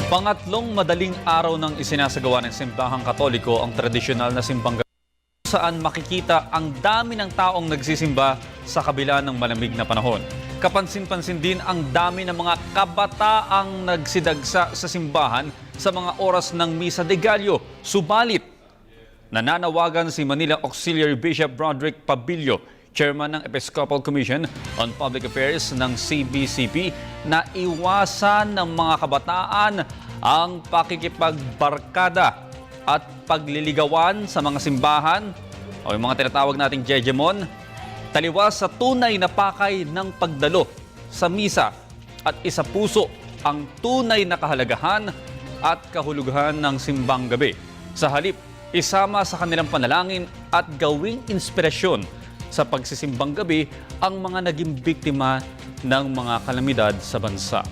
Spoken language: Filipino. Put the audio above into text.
Pangatlong madaling araw ng isinasagawa ng Simbahang Katoliko ang tradisyonal na simbang gabi, saan makikita ang dami ng taong nagsisimba sa kabila ng malamig na panahon. Kapansin-pansin din ang dami ng mga kabataang nagsidagsa sa simbahan sa mga oras ng Misa de Gallo. Subalit, nananawagan si Manila Auxiliary Bishop Broderick Pabilio, Chairman ng Episcopal Commission on Public Affairs ng CBCP, na iwasan ng mga kabataan ang pakikipagbarkada at pagliligawan sa mga simbahan o yung mga tinatawag nating jejemon, taliwas sa tunay na pakay ng pagdalo sa misa at isapuso ang tunay na kahalagahan at kahulugan ng simbang gabi. Sa halip, isama sa kanilang panalangin at gawing inspirasyon sa pagsisimbang gabi ang mga naging biktima ng mga kalamidad sa bansa.